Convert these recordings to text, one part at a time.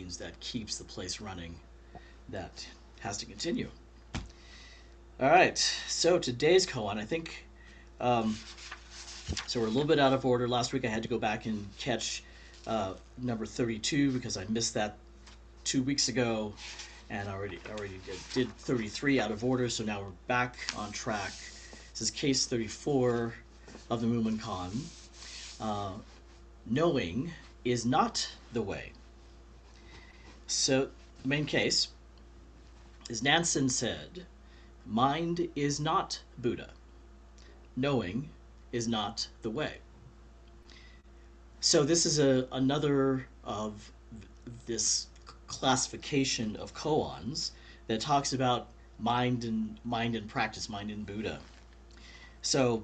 means that keeps the place running, that has to continue. All right, so today's koan, I think, um, so we're a little bit out of order. Last week I had to go back and catch number 32 because I missed that 2 weeks ago, and already did 33 out of order. So now we're back on track. This is case 34 of the Moomin Khan. Knowing is not the way. So the main case is Nansen said, mind is not Buddha. Knowing is not the way. So this is another of this classification of koans that talks about mind and practice, mind and Buddha. So,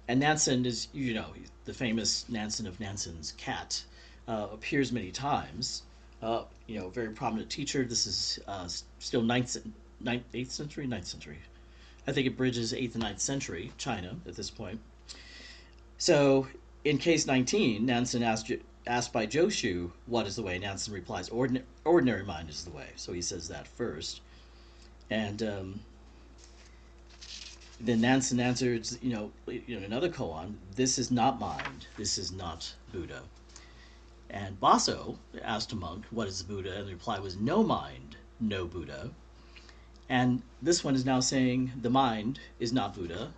and Nansen is, the famous Nansen of Nansen's cat, appears many times. Very prominent teacher. This is still 8th century, 9th century. I think it bridges 8th and 9th century China at this point. So in case 19, Nansen asked by Joshu, what is the way? Nansen replies, ordinary mind is the way. So he says that first. And then Nansen answers, another koan, this is not mind, this is not Buddha. And Baso asked a monk, what is Buddha? And the reply was, no mind, no Buddha. And this one is now saying, the mind is not Buddha,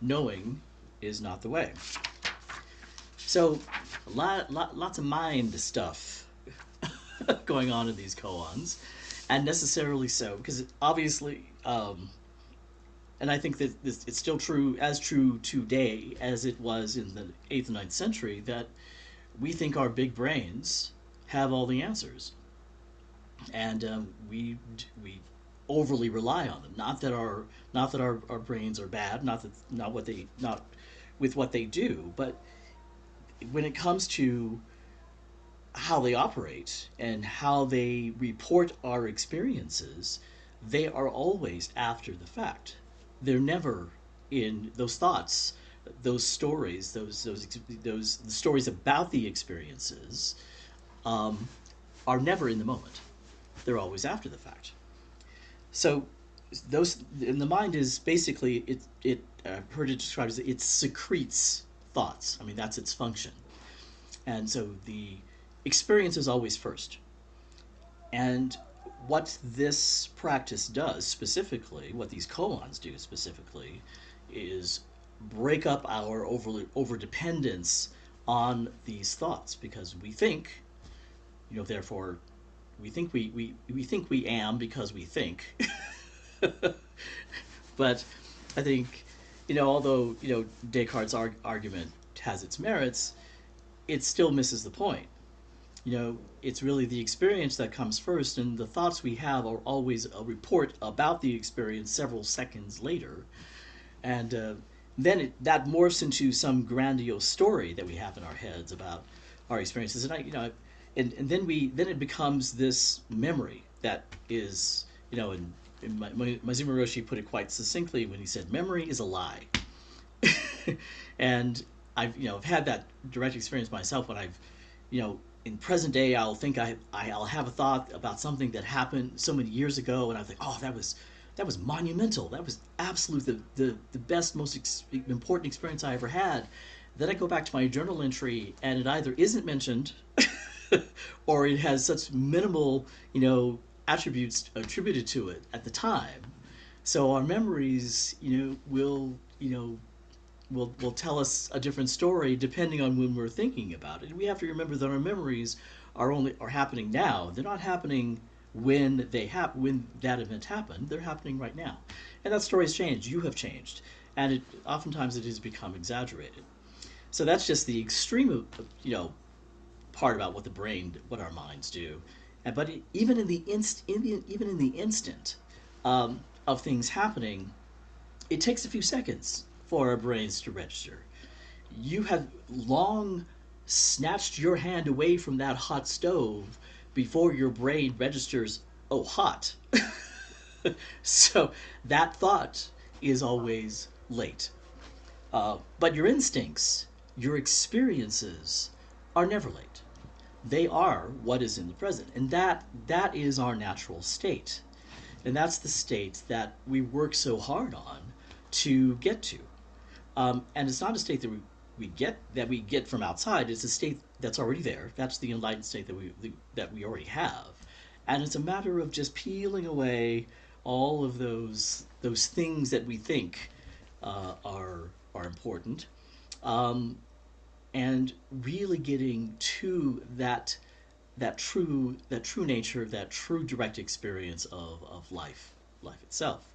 knowing is not the way. So, lots of mind stuff going on in these koans, and necessarily so, because obviously, and I think that it's still true today as it was in the 8th and 9th century, that we think our big brains have all the answers, and we overly rely on them. Not that our brains are bad, not with what they do, but when it comes to how they operate and how they report our experiences, they are always after the fact. They're never in those thoughts, those stories, those stories about the experiences, are never in the moment. They're always after the fact. So those, and the mind is basically I've heard it described as it secretes thoughts. I mean, that's its function. And so the experience is always first. And what this practice does specifically, what these koans do specifically, is break up our over dependence on these thoughts, because we think, therefore, we think we think we am because we think. But I think, although Descartes' argument has its merits, it still misses the point. It's really the experience that comes first, and the thoughts we have are always a report about the experience several seconds later, and then that morphs into some grandiose story that we have in our heads about our experiences, and then it becomes this memory that is, and Mazuma Roshi put it quite succinctly when he said, memory is a lie. And I've had that direct experience myself when I've, in present day, I'll think I'll have a thought about something that happened so many years ago, and I think, oh, that was monumental. That was absolutely the best, most important experience I ever had. Then I go back to my journal entry, and it either isn't mentioned, or it has such minimal, attributes attributed to it at the time. So our memories, will tell us a different story depending on when we're thinking about it. And we have to remember that our memories are happening now. They're not happening when when that event happened. They're happening right now. And that story has changed. You have changed, and oftentimes it has become exaggerated. So that's just the extreme of, part about what our minds do. But even in the instant of things happening, it takes a few seconds for our brains to register. You have long snatched your hand away from that hot stove before your brain registers, oh, hot. So that thought is always late. But your instincts, your experiences are never late. They are what is in the present, and that is our natural state, and that's the state that we work so hard on to get to. And it's not a state that we get from outside. It's a state that's already there. That's the enlightened state that we already have, and it's a matter of just peeling away all of those things that we think are important, um, and really getting to that true nature, that true direct experience of life itself.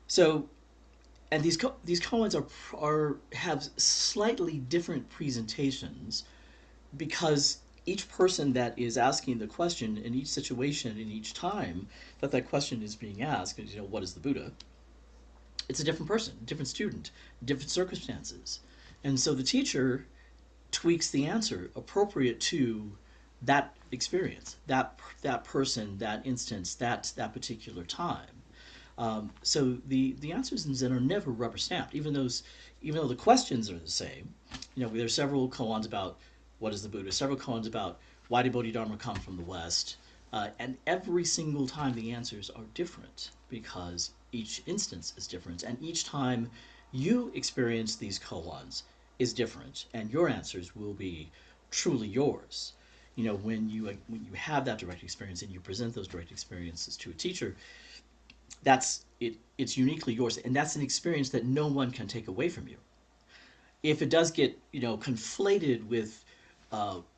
So, and these koans are have slightly different presentations because each person that is asking the question in each situation, in each time that question is being asked, what is the Buddha? It's a different person, different student, different circumstances, and so the teacher tweaks the answer appropriate to that experience, that person, that instance, that particular time. So the answers in Zen are never rubber stamped, even though the questions are the same. There's several koans about what is the Buddha, several koans about why did Bodhidharma come from the West, and every single time the answers are different because each instance is different, and each time you experience these koans is different, and your answers will be truly yours. When you have that direct experience and you present those direct experiences to a teacher, that's it. It's uniquely yours, and that's an experience that no one can take away from you. If it does get conflated with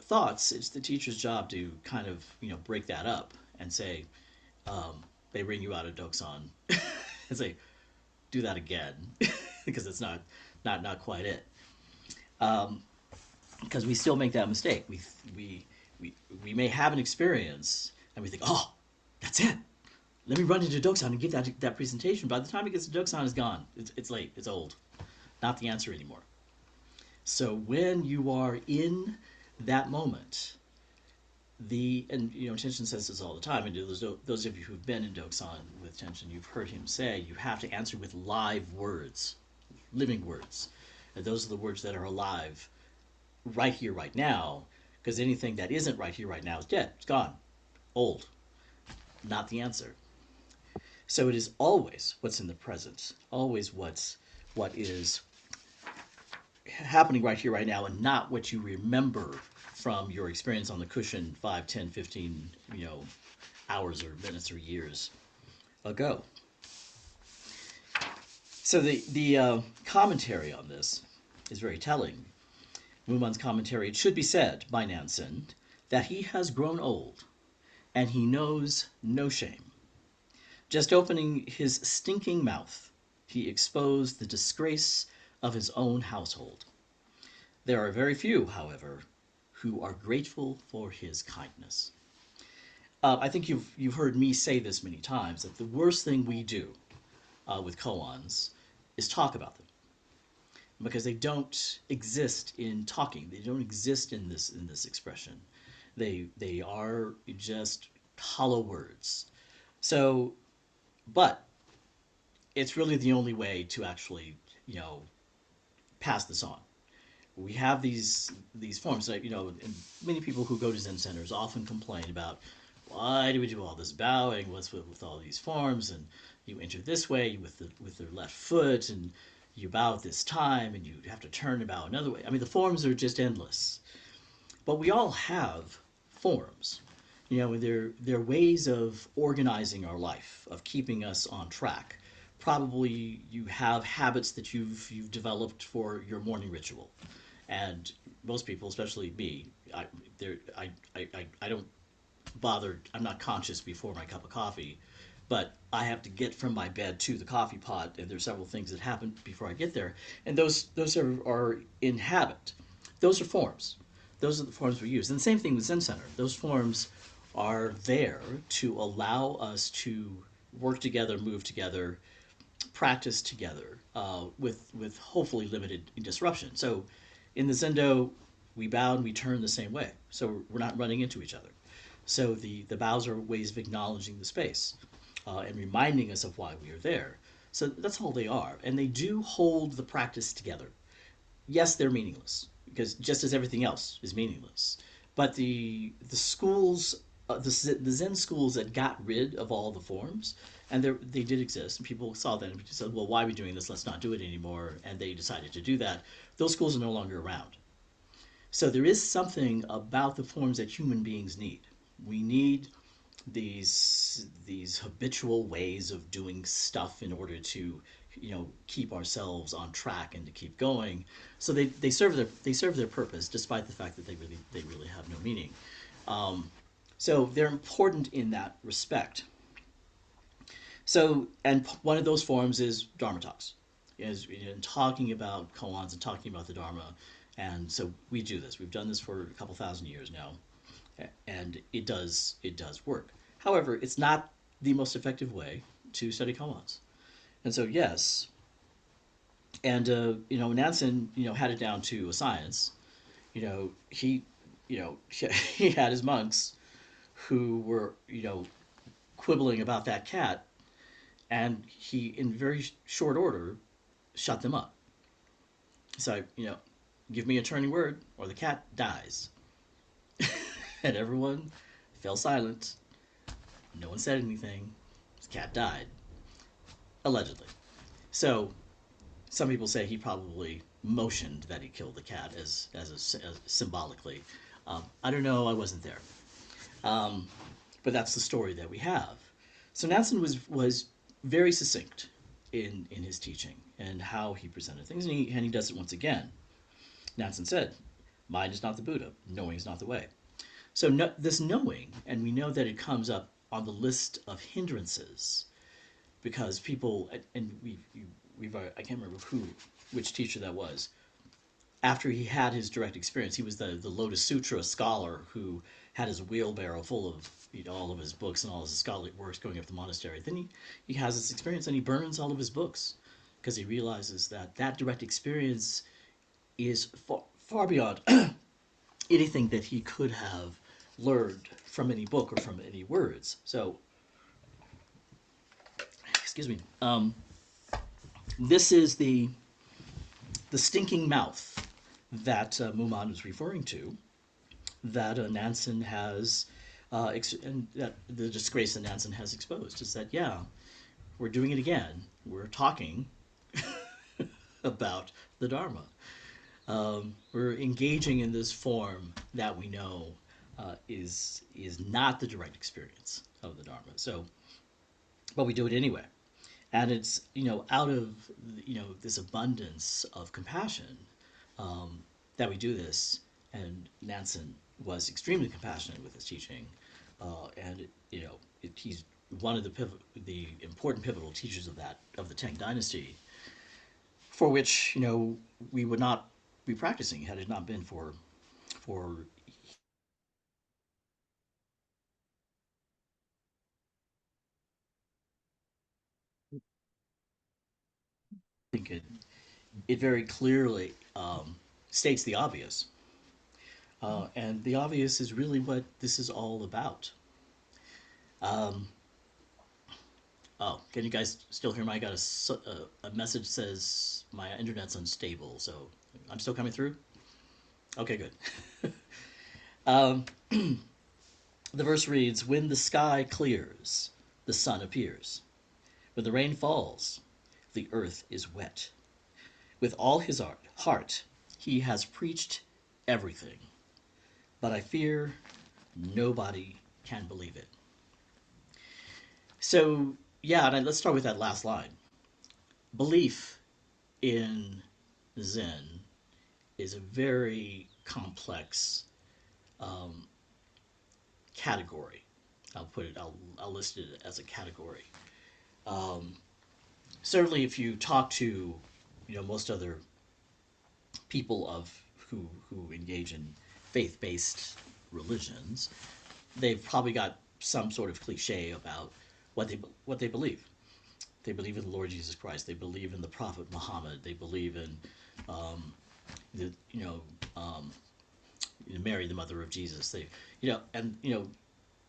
thoughts, it's the teacher's job to kind of break that up and say, they bring you out of Doksan and say, do that again because it's not quite it. Because we still make that mistake. We, we may have an experience and we think, oh, that's it. Let me run into Doksan and give that presentation. By the time it gets to Doksan, it's gone. It's late. It's old. Not the answer anymore. So when you are in that moment, and Tenshin says this all the time, and those of you who've been in Doksan with Tenshin, you've heard him say you have to answer with live words, living words, and those are the words that are alive right here, right now, because anything that isn't right here, right now is dead. It's gone. Old. Not the answer. So it is always what's in the present, always what is happening right here, right now, and not what you remember from your experience on the cushion 5, 10, 15, hours or minutes or years ago. So the commentary on this is very telling. Mumon's commentary: it should be said by Nansen that he has grown old, and he knows no shame. Just opening his stinking mouth, he exposed the disgrace of his own household. There are very few, however, who are grateful for his kindness. I think you've heard me say this many times, that the worst thing we do with koans is talk about them, because they don't exist in talking. They don't exist in this expression. They are just hollow words. So, but it's really the only way to actually pass this on. We have these forms that and many people who go to Zen centers often complain about, why do we do all this bowing? What's with all these forms? And you enter this way with the left foot, and you bow at this time, and you have to turn and bow another way. I mean, the forms are just endless. But we all have forms. They're ways of organizing our life, of keeping us on track. Probably you have habits that you've developed for your morning ritual, and most people, especially me, I don't bother. I'm not conscious before my cup of coffee, but I have to get from my bed to the coffee pot, and there's several things that happen before I get there, and those are in habit. Those are forms. Those are the forms we use. And the same thing with Zen Center. Those forms are there to allow us to work together, move together, practice together, with hopefully limited disruption. So in the Zendo, we bow and we turn the same way, so we're not running into each other. So the bows are ways of acknowledging the space, and reminding us of why we are there. So that's all they are, and they do hold the practice together. Yes, they're meaningless, because just as everything else is meaningless, But the schools, the Zen schools that got rid of all the forms, and they did exist, and people saw that and said, "Well, why are we doing this? Let's not do it anymore." And they decided to do that. Those schools are no longer around. So there is something about the forms that human beings need. We need these habitual ways of doing stuff in order to keep ourselves on track and to keep going. So they serve their purpose despite the fact that they really have no meaning. So they're important in that respect. So, and one of those forms is Dharma talks, is in talking about koans and talking about the Dharma. And so we do this. We've done this for a couple thousand years now, and it does work. However, it's not the most effective way to study koans. And so yes, and Nansen had it down to a science. He he had his monks who were quibbling about that cat, and he in very short order shut them up. So give me a turning word or the cat dies. And everyone fell silent. No one said anything. The cat died, allegedly. So some people say he probably motioned that he killed the cat as symbolically. I don't know. I wasn't there. Um, but that's the story that we have. So Nansen was very succinct in his teaching and how he presented things, and he does it once again. Nansen said, "Mind is not the Buddha. Knowing is not the way." So this knowing, and we know that it comes up on the list of hindrances because people, and we've I can't remember which teacher that was. After he had his direct experience, he was the Lotus Sutra scholar who had his wheelbarrow full of all of his books and all his scholarly works going up the monastery. Then he has this experience and he burns all of his books because he realizes that that direct experience is far beyond anything that he could have learned from any book or from any words. So, excuse me. This is the stinking mouth that Muman was referring to, that Nansen has, and that the disgrace that Nansen has exposed is that, yeah, we're doing it again. We're talking about the Dharma. We're engaging in this form that we know is not the direct experience of the Dharma. So, but we do it anyway, and it's out of this abundance of compassion that we do this. And Nansen was extremely compassionate with his teaching, and he's one of the important pivotal teachers of the Tang Dynasty, for which we would not be practicing had it not been for I think it very clearly states the obvious, and the obvious is really what this is all about. Um, oh, can you guys still hear me? I got a message says my internet's unstable, so I'm still coming through. Okay, good. um, the verse reads, "When the sky clears, the sun appears. When the rain falls, the earth is wet. With all his heart, he has preached everything, but I fear nobody can believe it." So, yeah, and let's start with that last line. Belief in Zen is a very complex um, category. I'll list it as a category. Um, Certainly, if you talk to most other people who engage in faith-based religions, they've probably got some sort of cliche about what they believe. They believe in the Lord Jesus Christ. They believe in the Prophet Muhammad. They believe in um, the Mary, the mother of Jesus. They and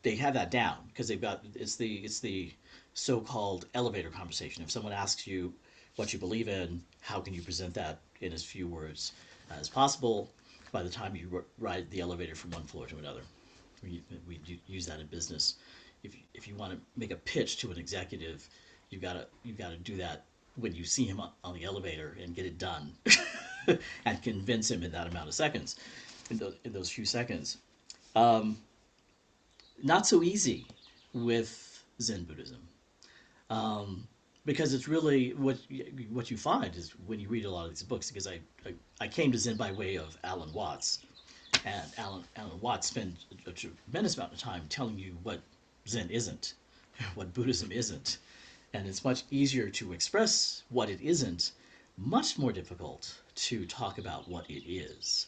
they have that down because they've got it's the so-called elevator conversation. If someone asks you what you believe in, how can you present that in as few words as possible? by the time you ride the elevator from one floor to another. We use that in business. If you want to make a pitch to an executive, you gotta do that when you see him on the elevator and get it done, and convince him in that amount of seconds, in those few seconds. Um, Not so easy with Zen Buddhism, um, because it's really what you find is when you read a lot of these books. Because I came to Zen by way of Alan Watts, and Alan Watts spent a tremendous amount of time telling you what Zen isn't, what Buddhism isn't, and it's much easier to express what it isn't, much more difficult to talk about what it is.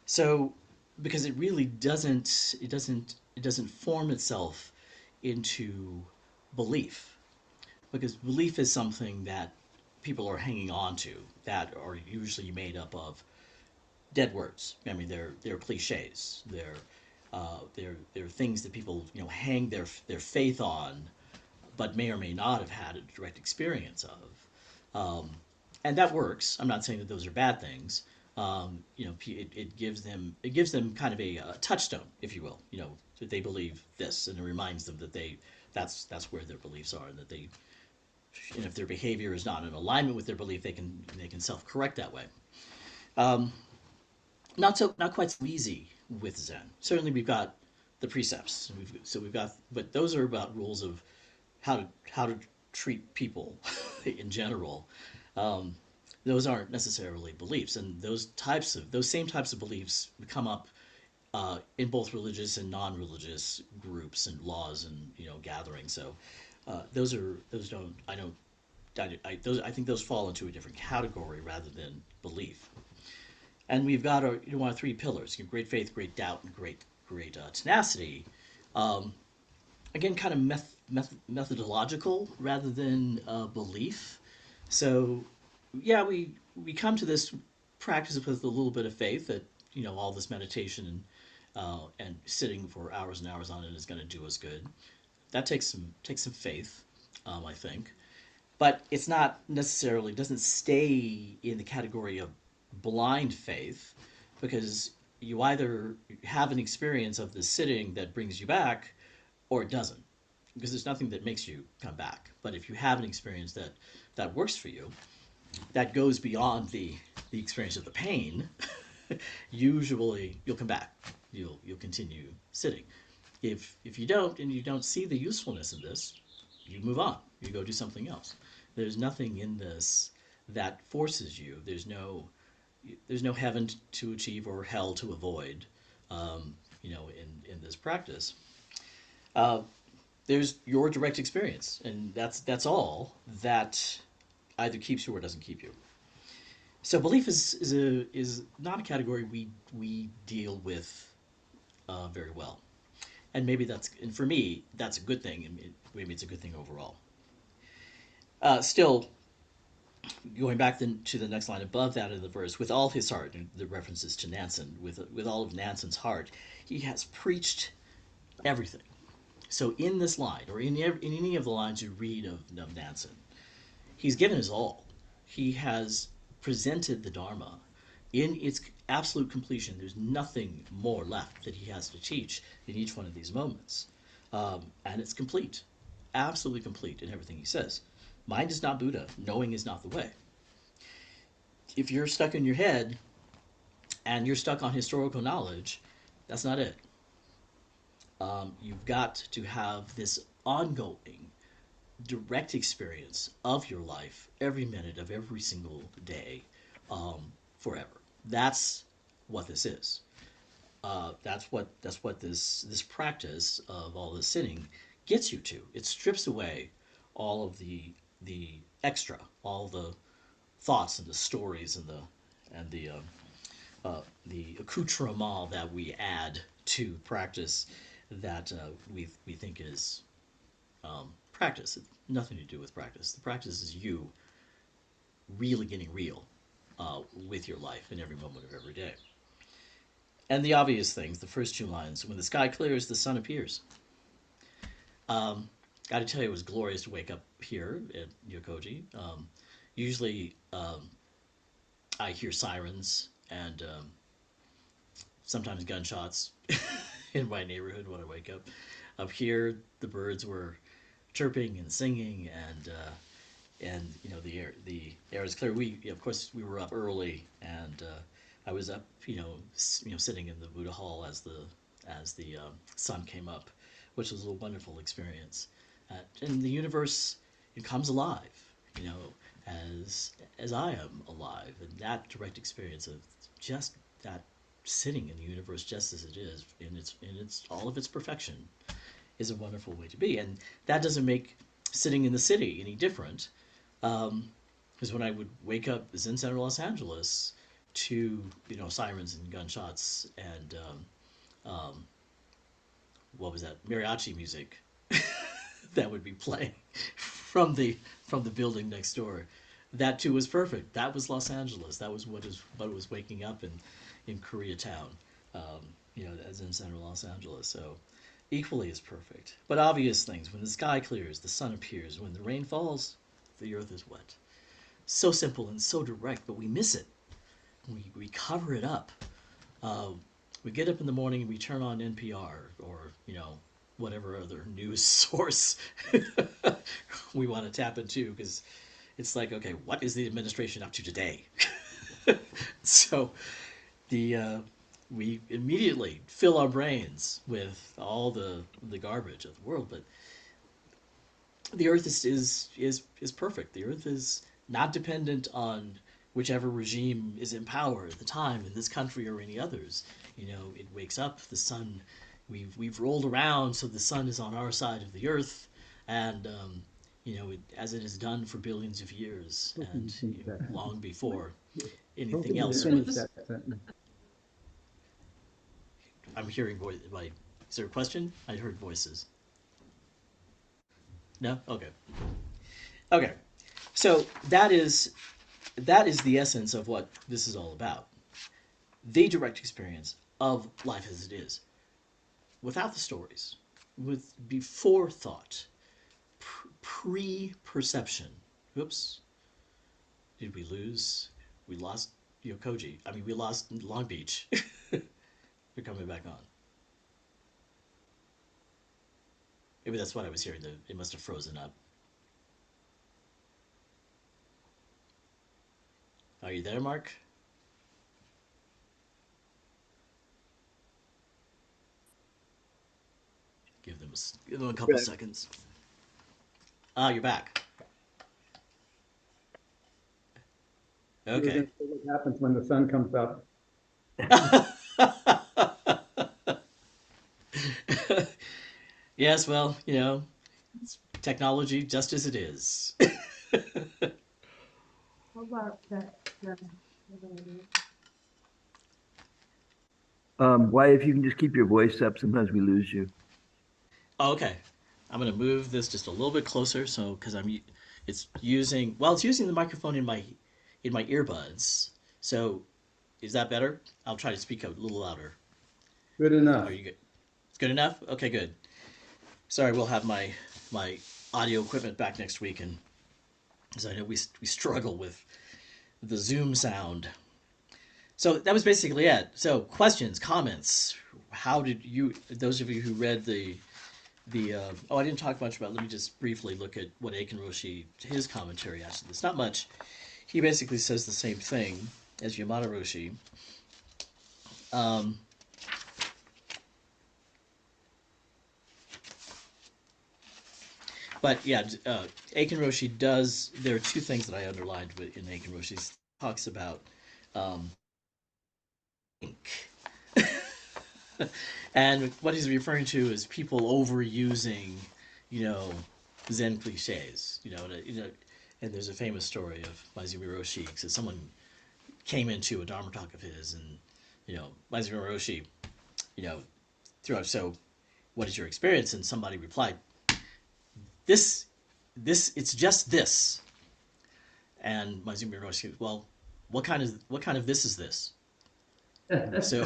So, because it really doesn't form itself into belief, because belief is something that people are hanging on to, that are usually made up of dead words. I mean, they're cliches. They're things that people hang their faith on, but may or may not have had a direct experience of. And that works. I'm not saying that those are bad things. It gives them kind of a touchstone, if you will. That they believe this, and it reminds them that that's where their beliefs are, and that and if their behavior is not in alignment with their belief, they can self correct that way. Um, not quite so easy with Zen. Certainly, we've got the precepts. We've got, but those are about rules of how to treat people in general. Um, those aren't necessarily beliefs, and those same types of beliefs come up in both religious and non-religious groups and laws and gatherings. So those don't I don't I think those fall into a different category rather than belief. And we've got our three pillars: great faith, great doubt, and great tenacity. Um, Again, kind of methodological rather than belief. So, yeah, we come to this practice with a little bit of faith that all this meditation and sitting for hours and hours on it is going to do us good. That takes some faith, I think, but it's not necessarily doesn't stay in the category of blind faith, because you either have an experience of the sitting that brings you back, or it doesn't, because there's nothing that makes you come back. But if you have an experience that works for you, that goes beyond the experience of the pain, usually you'll come back. You'll continue sitting. If you don't, and you don't see the usefulness of this, you move on. You go do something else. There's nothing in this that forces you. There's no heaven to achieve or hell to avoid. In this practice, uh, there's your direct experience, and that's all that either keeps you or doesn't keep you. So belief is not a category we deal with very well, and and for me that's a good thing, and maybe it's a good thing overall. Still, going back then to the next line above that in the verse, with all his heart, and the references to Nansen, with all of Nansen's heart, he has preached everything. So in this line, or in any of the lines you read of Nansen, he's given his all. He has presented the Dharma in its absolute completion. There's nothing more left that he has to teach in each one of these moments. And it's complete, absolutely complete in everything he says. Mind is not Buddha, knowing is not the way. If you're stuck in your head and you're stuck on historical knowledge, that's not it. You've got to have this ongoing direct experience of your life every minute of every single day, forever. That's what this is. That's what this practice of all this sitting gets you to. It strips away all of the extra, all the thoughts and the stories and the accoutrement that we add to practice that we think is practice. It's nothing to do with practice. The practice is you really getting real with your life in every moment of every day. And the obvious things, the first two lines: when the sky clears, the sun appears. Um, Got to tell you, it was glorious to wake up here at Yokoji. Usually, I hear sirens and sometimes gunshots in my neighborhood when I wake up. Up here, the birds were chirping and singing, and the air is clear. Of course we were up early, and I was up sitting in the Buddha Hall as the sun came up, which was a wonderful experience. And the universe, it comes alive, you know, as I am alive, and that direct experience of just that sitting in the universe just as it is in its all of its perfection is a wonderful way to be. And that doesn't make sitting in the city any different. Because when I would wake up Zen Center, Los Angeles, to sirens and gunshots and what was that, mariachi music that would be playing from the building next door. That too was perfect. That was Los Angeles. That was what was waking up in Koreatown, as in Center Los Angeles. So equally as perfect. But obvious things: when the sky clears, the sun appears. When the rain falls, the earth is wet. So simple and so direct, but we miss it. We cover it up. Uh, we get up in the morning and we turn on NPR or whatever other news source we want to tap into, because it's like, okay, what is the administration up to today? So the we immediately fill our brains with all the garbage of the world. But the earth is perfect. The earth is not dependent on whichever regime is in power at the time in this country or any others. It wakes up, the sun, we've rolled around so the sun is on our side of the earth, and as it has done for billions of years, Hope you and finish that. long before Hope anything you else finish was. that sentence. I'm hearing voice. Is there a question? I heard voices. No. Okay. Okay. So that is the essence of what this is all about. The direct experience of life as it is, without the stories, with before thought, pre-perception. Oops. Did we lose? We lost Koji. I mean, we lost Long Beach. They're coming back on. Maybe that's what I was hearing. It must have frozen up. Are you there, Mark? Give them a couple Right. seconds. Ah, you're back. You were going Okay. to say what happens when the sun comes up. Yes, well, it's technology just as it is. How about that? Why, if you can just keep your voice up, sometimes we lose you. Oh, okay. I'm gonna move this just a little bit closer, so because it's using the microphone in my earbuds. So is that better? I'll try to speak a little louder. Good Are enough. you good? It's good enough. Okay, good. Sorry, we'll have my audio equipment back next week, and because I know we struggle with the Zoom sound. So that was basically it. So questions, comments. How did you? Those of you who read I didn't talk much about. Let me just briefly look at what Aiken Roshi, his commentary adds to this. Not much. He basically says the same thing as Yamada Roshi. Um, but yeah, Aiken Roshi does. There are two things that I underlined in Aiken Roshi. Talks about um, ink. And what he's referring to is people overusing, you know, Zen cliches. And there's a famous story of Maizumi Roshi, because someone came into a Dharma talk of his, and Maizumi Roshi, you know, threw out, so what is your experience? And somebody replied, this, it's just this. And Maizumi Roshi, well, what kind of this is this? So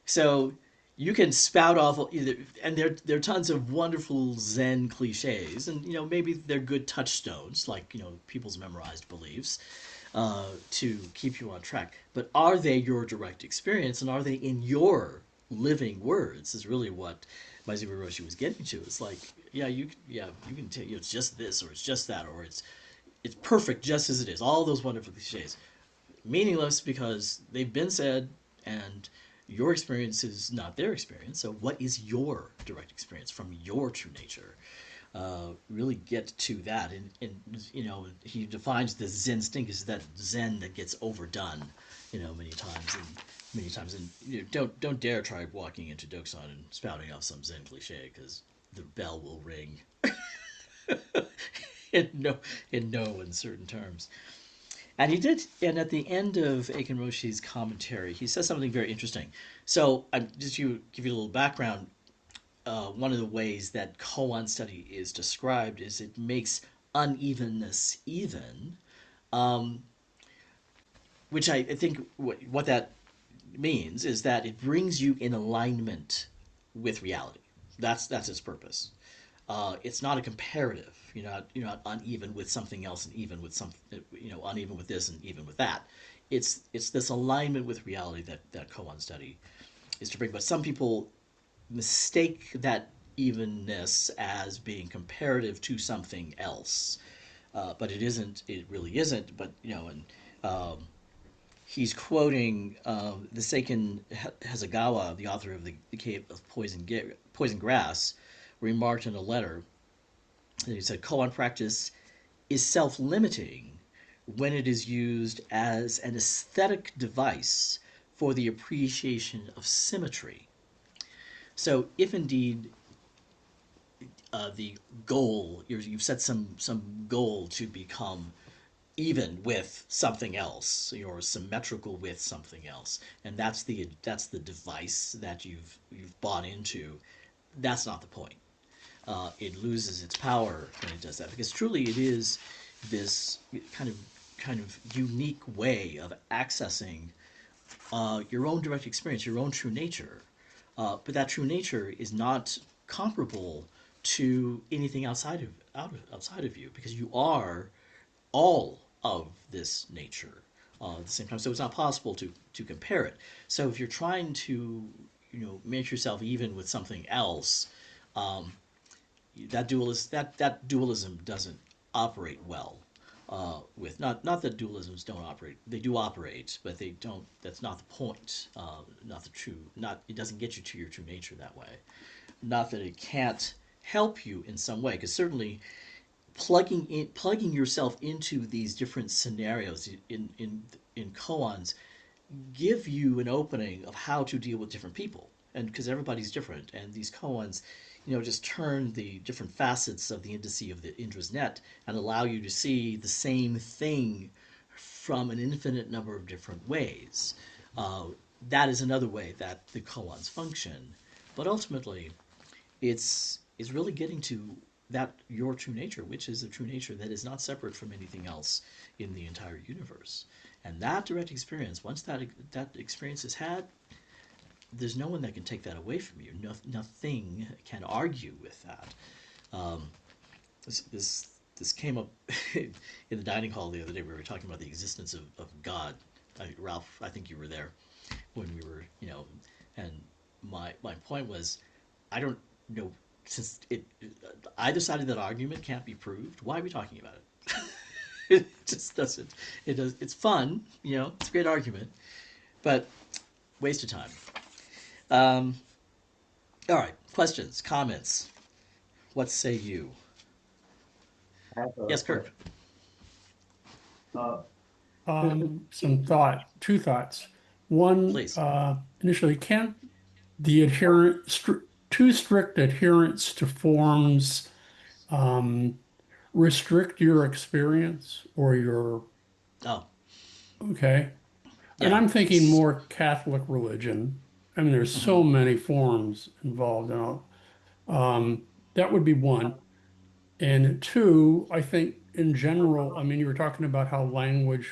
So you can spout off either, and there are tons of wonderful Zen cliches, and maybe they're good touchstones, like people's memorized beliefs. to keep you on track. But are they your direct experience, and are they in your living words? Is really what Maizubu Roshi was getting to. It's like, yeah, you can tell it's just this, or it's just that, or it's perfect just as it is. All those wonderful cliches, meaningless because they've been said, and your experience is not their experience. So, what is your direct experience from your true nature? Really get to that, and he defines the Zen instinct as that Zen that gets overdone, many times, and don't dare try walking into Doksan and spouting off some Zen cliche because the bell will ring in no uncertain terms. And he did, and at the end of Aiken Roshi's commentary, he says something very interesting. So, just to give you a little background, one of the ways that koan study is described is it makes unevenness even, um, which I think what that means is that it brings you in alignment with reality. That's its purpose. It's not a comparative. You're not uneven with something else and even with some uneven with this and even with that. It's this alignment with reality that koan study is to bring. But some people mistake that evenness as being comparative to something else, but it isn't. It really isn't. But and he's quoting the Seiken Hasegawa, the author of the Cave of Poison Grass, remarked in a letter that he said koan practice is self-limiting when it is used as an aesthetic device for the appreciation of symmetry. So, if indeed the goal you've set some goal to become even with something else, you're symmetrical with something else, and that's the device that you've bought into. That's not the point. It loses its power when it does that because truly it is this kind of unique way of accessing your own direct experience, your own true nature. But that true nature is not comparable to anything outside of you because you are all of this nature at the same time. So it's not possible to compare it. So if you're trying to make yourself even with something else, um, that dualism doesn't operate well. With not that dualisms don't operate, they do operate, but they don't. That's not the point. Not the true. Not it doesn't get you to your true nature that way. Not that it can't help you in some way, because certainly plugging yourself into these different scenarios in koans give you an opening of how to deal with different people, and because everybody's different, and these koans just turn the different facets of the indice of the Indra's net and allow you to see the same thing from an infinite number of different ways. uh, that is another way that the koans function, but ultimately it's really getting to that your true nature, which is a true nature that is not separate from anything else in the entire universe. And that direct experience, once that experience is had, there's no one that can take that away from you. Nothing can argue with that. Um, this came up in the dining hall the other day. We were talking about the existence of God. Ralph, I think you were there when we were, and my point was, I don't know, since either side of that argument can't be proved. Why are we talking about it? It just doesn't. It does. It's fun, It's a great argument, but waste of time. Um, all right. Questions, comments. What say you? I have a Yes, Kirk. question. Uh, Two thoughts. One, Please. initially, can the too strict adherence to forms um, restrict your experience or your, Oh, okay? And yeah. I'm thinking more Catholic religion. I mean, there's Mm-hmm. so many forms involved in all. That would be one. And two, I think in general, I mean, you were talking about how language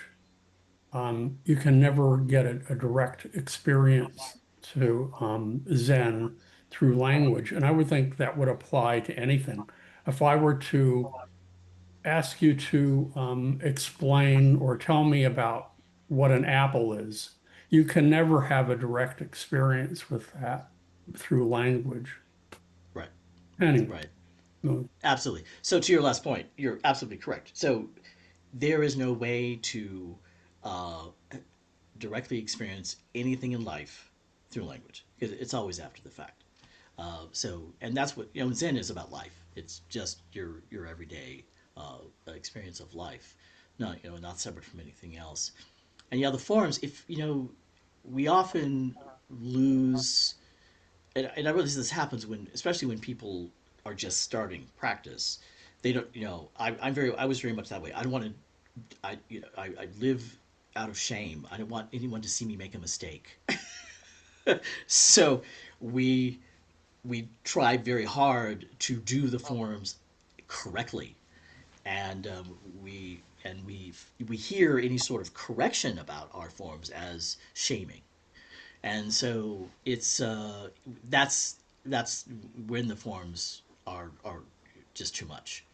you can never get a direct experience to Zen through language. And I would think that would apply to anything. If I were to ask you to explain or tell me about what an apple is, you can never have a direct experience with that through language. Right. Anyway, Right. no, Absolutely. So to your last point, you're absolutely correct. So there is no way to uh, directly experience anything in life through language because it's always after the fact. And that's what Zen is about life. It's just your everyday experience of life, not not separate from anything else. And the forms, if we often lose, and I realize this happens when, especially when people are just starting practice. They don't, I was very much that way. I don't want to, I live out of shame. I don't want anyone to see me make a mistake. So we we try very hard to do the forms correctly, and we hear any sort of correction about our forms as shaming, and so it's that's when the forms are just too much.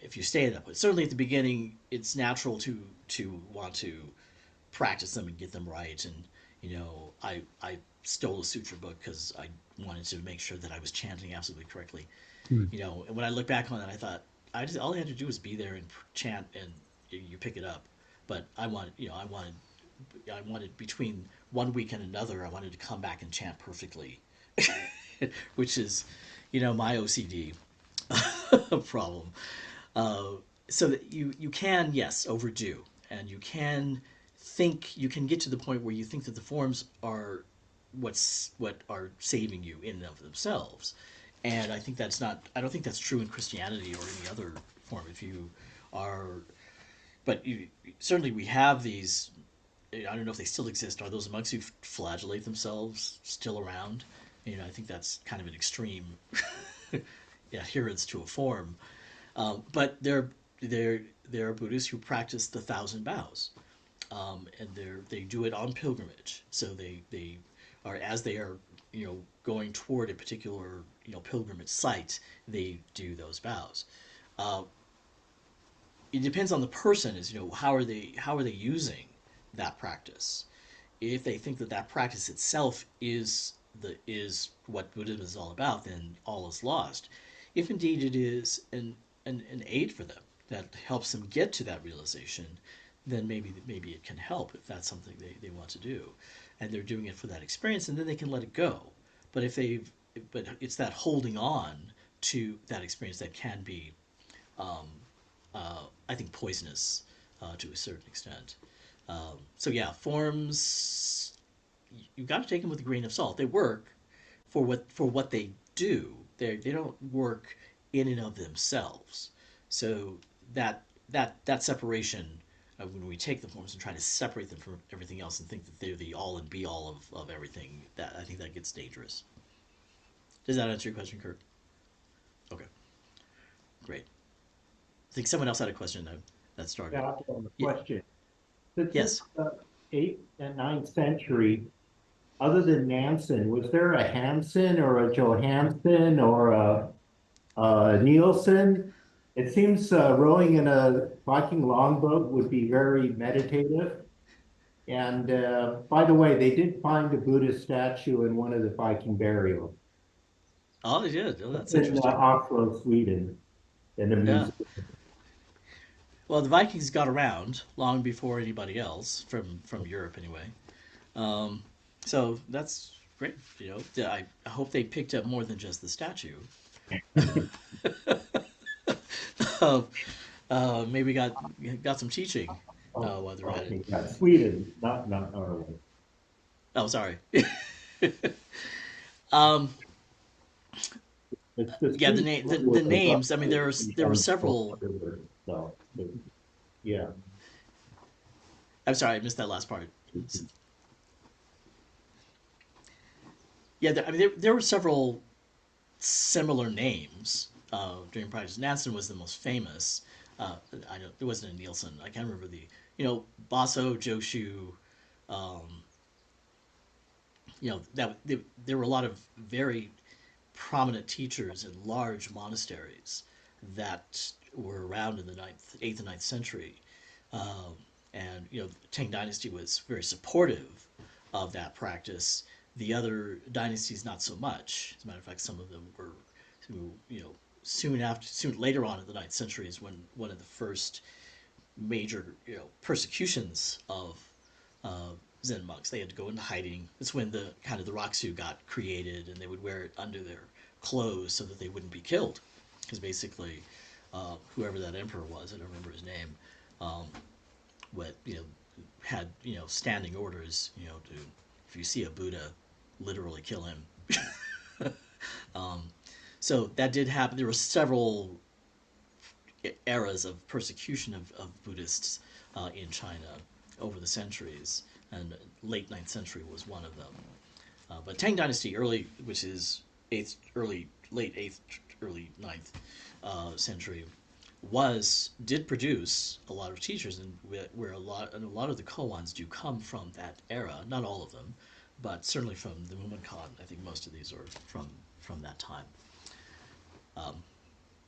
If you stay that way, certainly at the beginning, it's natural to want to practice them and get them right. And I stole a sutra book because I wanted to make sure that I was chanting absolutely correctly. Hmm. And when I look back on it, I thought all I had to do was be there and chant, and you pick it up. But I wanted between one week and another, I wanted to come back and chant perfectly, which is, my OCD problem. Uh, so that you can, yes, overdo, and you can get to the point where you think that the forms are what are saving you in and of themselves. And I don't think that's true in Christianity or any other form. If you are, but certainly we have these. I don't know if they still exist. Are those monks who flagellate themselves still around? I think that's kind of an extreme adherence to a form. But there are Buddhists who practice the thousand vows, and they do it on pilgrimage. So they are, as they are going toward a particular pilgrimage site, they do those vows. Uh, it depends on the person. Is how are they using that practice? If they think that that practice itself is what Buddhism is all about, then all is lost. If indeed it is an aid for them that helps them get to that realization, then maybe it can help if that's something they want to do, and they're doing it for that experience, and then they can let it go. But if they've but it's that holding on to that experience that can be, I think, poisonous to a certain extent. So yeah, forms, you've got to take them with a grain of salt. They work for what they do. They don't work in and of themselves. So that separation, when we take the forms and try to separate them from everything else and think that they're the all and be all of everything, that I think that gets dangerous. Does that answer your question, Kurt? Okay, great. I think someone else had a question that started. Yeah, I have a Y- question. Since yes. the 8th and 9th century, other than Nansen, was there a Hansen or a Johansen or a Nielsen? It seems rowing in a Viking longboat would be very meditative. And by the way, they did find a Buddhist statue in one of the Viking burials. Oh, they did. Oh, It's that's in interesting. Oslo, Sweden, in a Yeah. museum. Well, the Vikings got around long before anybody else from Europe, anyway. Um, so that's great. I hope they picked up more than just the statue. uh, Maybe got some teaching Oh, while they're at it. okay, yeah, Sweden, not Norway. Oh, sorry. um, It's the yeah, Swedish the word was names. I mean, roughly there were conjunct several. word, so yeah. I'm sorry, I missed that last part. Yeah, I mean, there were several similar names during practice. Nansen was the most famous. I don't. There wasn't a Nielsen. I can't remember the. Baso, Joshu. Um, there were a lot of very prominent teachers in large monasteries that were around in the eighth and ninth century. Um, and Tang Dynasty was very supportive of that practice. The other dynasties, not so much. As a matter of fact, some of them were, who soon later on in the ninth century is when one of the first major persecutions of Zen monks. They had to go into hiding. It's when the kind of the Raksu got created, and they would wear it under their clothes so that they wouldn't be killed. Because basically, whoever that emperor was, I don't remember his name, um, what had standing orders, to if you see a Buddha, literally kill him. um, so that did happen. There were several eras of persecution of Buddhists in China over the centuries, and late ninth century was one of them. But Tang Dynasty, early, which is late eighth, early ninth century, did produce a lot of teachers, and where a lot of the koans do come from that era. Not all of them, but certainly from the Mumonkan. I think most of these are from that time.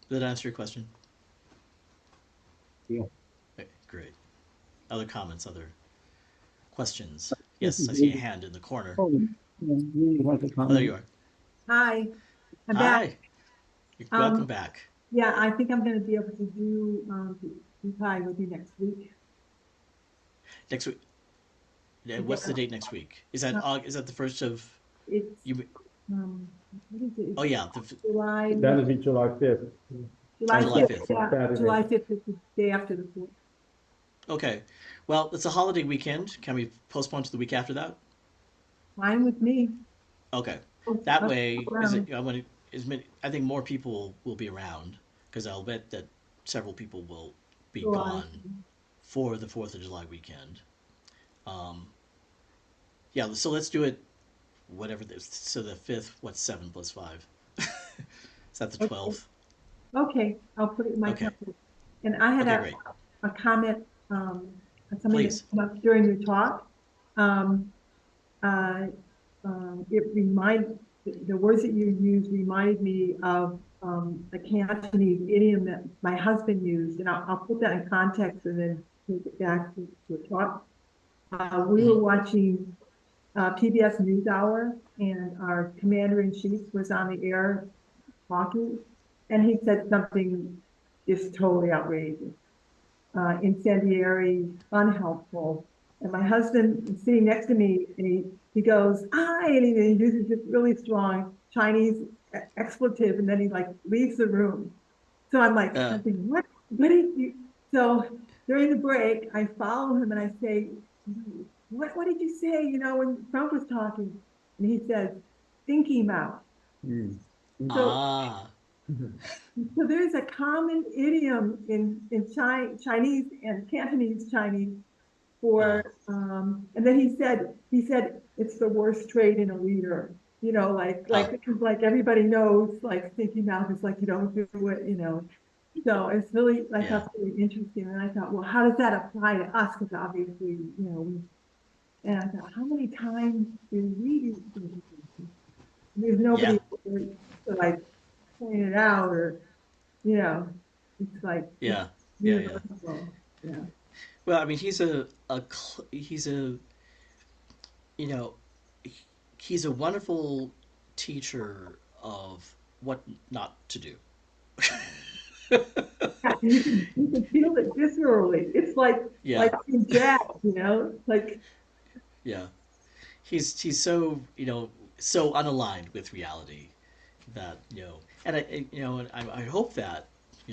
Did that answer your question? Yeah. Okay, great. Other comments? Other questions? Yes, I see a hand in the corner. Oh, yeah, you want to Oh, there you comment? are. Hi, I'm back. Hi. You're welcome Um, back. yeah, I think I'm gonna be able to do pie with you next week. Next week. Yeah, What's the date next week? Is that is that the first of it's, you? um, what is it? Oh yeah, It's July, That'll be July 5th. July July 5th, 5th. yeah, Saturday. July 5th is the day after the 4th. Okay. Well, it's a holiday weekend. Can we postpone to the week after that? Fine with me. Okay. Oh, That I'll way, stick is it? around. I think more people will be around because I'll bet that several people will be July. gone for the Fourth of July weekend. Um, yeah. So let's do it. Whatever this. So the fifth. What's 7 plus 5? Is that the Okay, 12th? okay, I'll put it in my Okay. calendar. And I had Okay. Great. a comment, on something that Please. came up during your talk. Um, uh, it the words that you used reminded me of a Cantonese idiom that my husband used, and I'll put that in context and then take it back to the talk. We were Hmm. watching PBS NewsHour, and our commander-in-chief was on the air talking, and he said something just totally outrageous, incendiary, unhelpful. And my husband is sitting next to me, and he goes, "Hi," and he uses this really strong Chinese expletive, and then he like leaves the room. So I'm like, Uh, I'm thinking, what did you? So during the break, I follow him and I say, what did you say? When Trump was talking, and he says, "Stinky mouth." Hmm. So ah. so there's a common idiom in Chinese and Cantonese Chinese Uh, for, and then he said it's the worst trait in a leader. uh, Like everybody knows, like stinky mouth is like you don't do it. So it's really, I yeah. thought really interesting, and I thought, well, how does that apply to us? Because obviously, and I thought, how many times do we use stinky mouth? There's Yeah. nobody to like point it out or you know, it's like it's Yeah. Yeah. Yeah. universal. Yeah. Well, I mean, he's a you know he's a wonderful teacher of what not to do. Yeah, you can feel it viscerally. It's like Yeah. in jazz, like Yeah. He's so so unaligned with reality that and I hope that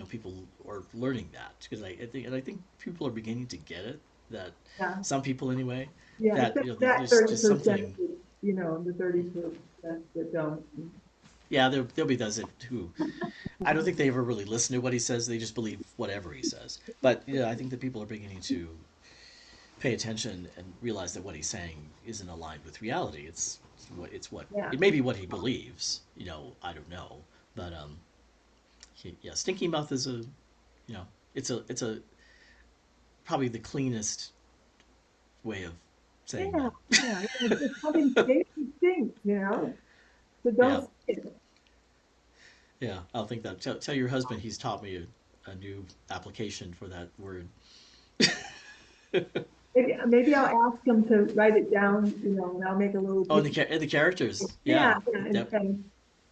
people are learning that because I think people are beginning to get it, that yeah, some people anyway, yeah. that Except that there's just 30%, something. the 30% that don't. Yeah, there'll be those who I don't think they ever really listen to what he says. They just believe whatever he says. But I think that people are beginning to pay attention and realize that what he's saying isn't aligned with reality. It's what Yeah. it may be what he believes. I don't know, but yeah, stinky mouth is it's a probably the cleanest way of saying Yeah, that. yeah. It's something stinks, so Yeah, don't say it. Yeah, I'll think that. Tell your husband he's taught me a new application for that word. Maybe I'll ask him to write it down, and I'll make a little Oh, picture. and the characters. Yeah, Yeah. yeah, Yep. and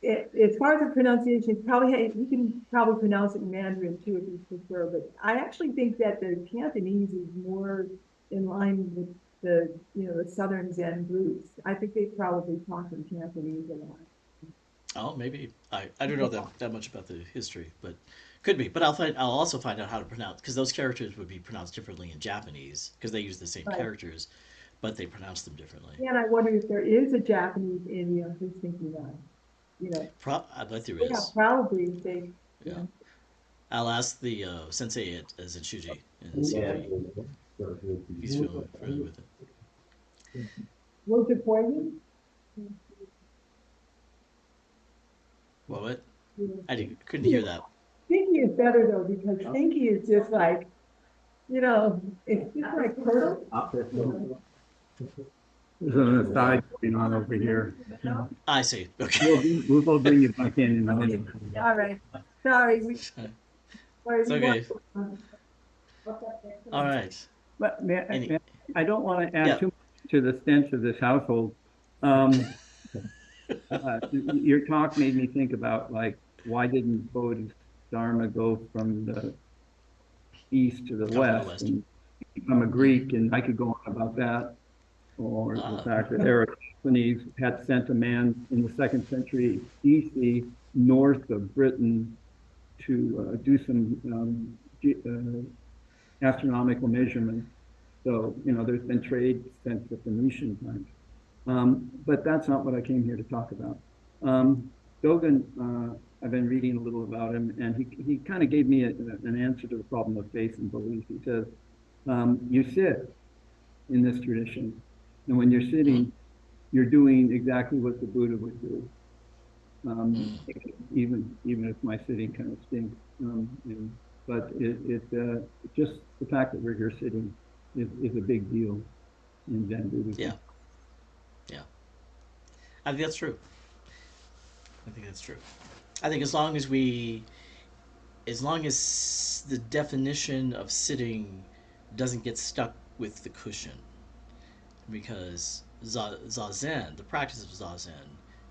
as far as the pronunciation, you can probably pronounce it in Mandarin too if you prefer, but I actually think that the Cantonese is more in line with the Southern Zen roots. I think they probably talk in Cantonese a lot. Oh, maybe. I don't know that much about the history, but could be. But I'll also find out how to pronounce because those characters would be pronounced differently in Japanese because they use the same Right. characters, but they pronounce them differently. And I wonder if there is a Japanese Indian who's thinking that, I bet there yeah, is. probably they, Yeah. yeah. I'll ask the sensei at Zenchuji and see if Yeah. he's familiar with it. Was it poison? Well, what? Yeah. Couldn't hear that. Thinking is better though, because thinking is just like, it's just like perfect. There's an aside going on over here. I see. We'll, Okay. we'll bring you back in a minute. All right, sorry, sorry, It's we want. okay. All right. But Any? I don't want to Yeah. add too much to the stench of this household. Um, your talk made me think about like, why didn't Bodhi's Dharma go from the east to the Come from the west west. and become a Greek? And I could go on about that. Or the Ah. fact that Aristophanes had sent a man in the 2nd century BC north of Britain to do some astronomical measurements. So, there's been trade since the Phoenician times. But that's not what I came here to talk about. Dogen, I've been reading a little about him, and he kind of gave me an answer to the problem of faith and belief. He says, you sit in this tradition, and when you're sitting, you're doing exactly what the Buddha would do. Even if my sitting kind of stinks, but just the fact that we're here sitting is a big deal in Zen Buddhism. Yeah. Yeah. I think that's true. I think that's true. I think as long as the definition of sitting doesn't get stuck with the cushion, because zazen, the practice of zazen,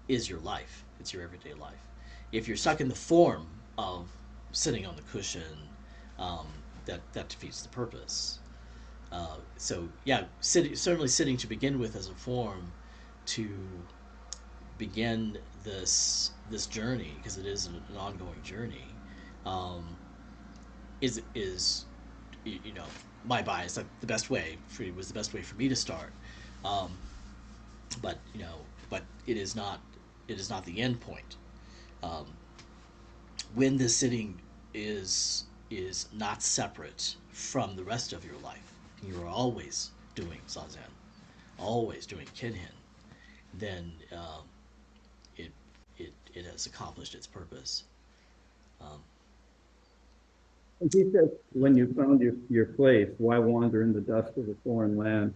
is your life. It's your everyday life. If you're stuck in the form of sitting on the cushion, that defeats the purpose. So yeah, certainly sitting to begin with as a form to begin this journey, because it is an ongoing journey, um, is my bias. Like the best way was the best way for me to start, um, but but it is not the end point. Um, when the sitting is not separate from the rest of your life, you are always doing zazen, always doing kinhin, then it it has accomplished its purpose. Um, And he says, when you found your place, why wander in the dust of a foreign land?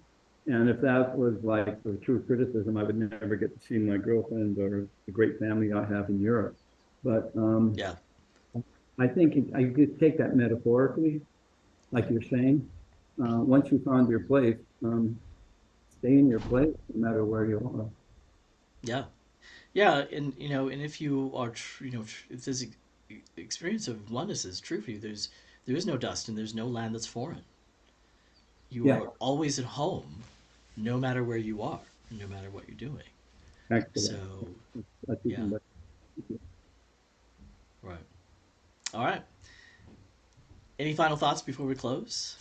And if that was like the true criticism, I would never get to see my girlfriend or the great family I have in Europe. But yeah, I think I could take that metaphorically, like you're saying. Once you found your place, stay in your place, no matter where you are. yeah, yeah, and if you are, if this experience of oneness is true for you, there is no dust and there's no land that's foreign. You Yeah, are always at home, no matter where you are, no matter what you're doing. excellent. So That's yeah, even better. right. All right. Any final thoughts before we close?